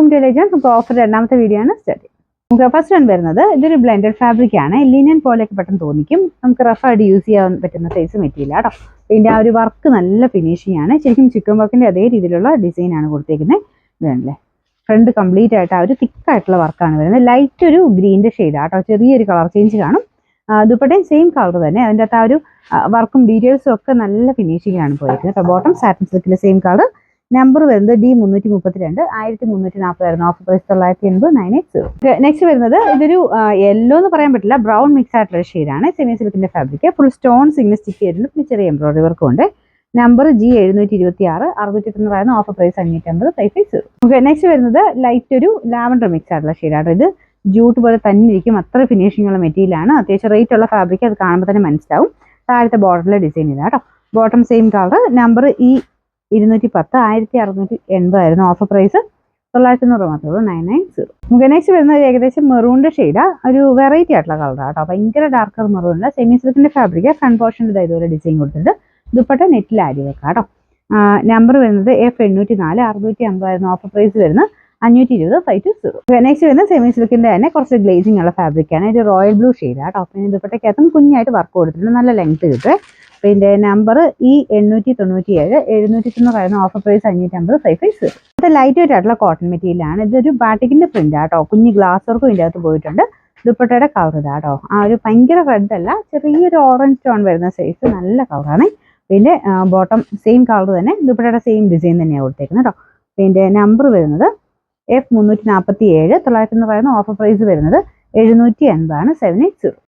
Welcome to Legend. നമുക്ക് offer രണ്ടാമത്തെ video ആണ് സ്റ്റാർട്ട്. നമുക്ക് ഫസ്റ്റ് വൺ വരുന്നത് ഇതൊരു ബ്ലെൻഡഡ് ഫാബ്രിക് ആണ്. ലിനൻ പോലെയൊക്കെ പെട്ടെന്ന് തോന്നിക്കും. നമുക്ക് റഫായിട്ട് യൂസ് ചെയ്യാൻ പറ്റുന്ന സൈസ് മെറ്റീരിയൽ കേട്ടോ. ഇതിൻ്റെ ആ ഒരു വർക്ക് നല്ല ഫിനിഷിംഗ് ആണ്. ശരിക്കും ചിക്കൻ വർക്കിൻ്റെ അതേ രീതിയിലുള്ള ഡിസൈൻ ആണ് കൊടുത്തേക്കുന്നത്. ഇതല്ലേ ഫ്രണ്ട് കംപ്ലീറ്റ് ആയിട്ട് ആ ഒരു തിക്കായിട്ടുള്ള വർക്കാണ് വരുന്നത്. ലൈറ്റ് ഒരു ഗ്രീൻ്റെ ഷെയ്ഡ് ആട്ടോ. ചെറിയൊരു കളർ ചേഞ്ച് കാണും. ദുപ്പട്ടയും സെയിം കളർ തന്നെ. അതിൻ്റെ അകത്ത് ആ ഒരു വർക്കും ഡീറ്റെയിൽസും ഒക്കെ നല്ല ഫിനിഷിങ്ങിലാണ് പോയിരിക്കുന്നത്. ബോട്ടം സാറ്റിൻ സിൽക്കിലെ സെയിം കളർ. നമ്പർ വരുന്നത് D332 1340 ഓഫർ പ്രൈസ് 980 980. നെക്സ്റ്റ് വരുന്നത് ഇതൊരു യെല്ലോ എന്ന് പറയാൻ പറ്റില്ല, ബ്രൗൺ മിക്സ് ആയിട്ടുള്ള ഷെയ്ഡാണ്. സെമി സിൽക്കിന്റെ ഫാബ്രിക്. ഫുൾ സ്റ്റോൺസ് ഇങ്ങനെ സ്റ്റിക്ക് ചെയ്തിട്ടുണ്ട്. പിന്നെ ചെറിയ എംബ്രോയിഡറി വർക്കും ഉണ്ട്. Number G726 690 offer price 550 550. Next വരുന്നത് ലൈറ്റ് ഒരു ലാവൻഡർ മിക്സ് ആയിട്ടുള്ള ഷെയ്ഡാണ്. ഇത് ജൂട്ട് പോലെ തന്നെ ഇരിക്കും. അത്ര ഫിനിഷിംഗ് ഉള്ള മെറ്റീരിയലാണ്. അത്യാവശ്യം റേറ്റ് ഉള്ള ഫാബ്രിക്. അത് കാണുമ്പോൾ തന്നെ മനസ്സിലാവും. താഴത്തെ ബോർഡറിലെ ഡിസൈൻ ഇതാ കേട്ടോ. Bottom same colour. Number E210 1680 offer price 990 മാത്രമേ ഉള്ളൂ 990. നമുക്ക് നെക്സ്റ്റ് വരുന്നത് ഏകദേശം മെറൂണിന്റെ ഷെയ്ഡാ. ഒരു വെറൈറ്റി ആയിട്ടുള്ള കളറാണ് കേട്ടോ. ഭയങ്കര ഡാർക്കർ മെറൂണില്ല. സെമി സിൽക്കിന്റെ ഫാബ്രിക്. ഫ്രണ്ട് പോർഷൻ്റെ ഇതുപോലെ ഡിസൈൻ കൊടുത്തിട്ടുണ്ട്. ദുപ്പട്ട നെറ്റിൽ ആരി വെക്കാം കേട്ടോ. നമ്പർ വരുന്നത് F804 650 ഓഫർ പ്രൈസ് വരുന്നത് 520 520. നെക്സ്റ്റ് വരുന്നത് സെമി സിൽക്കിന്റെ തന്നെ കുറച്ച് ഗ്ലേസിംഗ് ഉള്ള ഫാബ്രിക്കാണ്. ഇത് റോയൽ ബ്ലൂ ഷെയ്ഡാണ് കേട്ടോ. പിന്നെ ദുപ്പട്ടയ്ക്കകത്തും കുഞ്ഞായിട്ട് വർക്ക് കൊടുത്തിട്ടുണ്ട്. നല്ല ലെങ്ത് കിട്ടും. പിന്നെ നമ്പർ E897 790 ഓഫർ പ്രൈസ് 550 550. ഇത് ലൈറ്റ് വെയിറ്റ് ആയിട്ടുള്ള കോട്ടൺ മെറ്റീരിയൽ ആണ്. ഇതൊരു ബാറ്റിക്കിന്റെ പ്രിന്റ് ആട്ടോ. കുഞ്ഞ് ഗ്ലാസ് വർക്കും ഇതിൻ്റെ അകത്ത് പോയിട്ടുണ്ട്. ദുപ്പട്ടയുടെ കവർ ഇതാട്ടോ. ആ ഒരു ഭയങ്കര റെഡ് അല്ല, ചെറിയൊരു ഓറഞ്ച് ടോൺ വരുന്ന സൈസ്. നല്ല കവറാണ്. പിന്നെ ബോട്ടം സെയിം കളർ തന്നെ. ദുപ്പട്ടയുടെ സെയിം ഡിസൈൻ തന്നെയാണ് കൊടുത്തേക്കുന്നത് കേട്ടോ. പിന്നെ നമ്പർ വരുന്നത് F347 990 ഓഫർ പ്രൈസ് വരുന്നത് 780 780.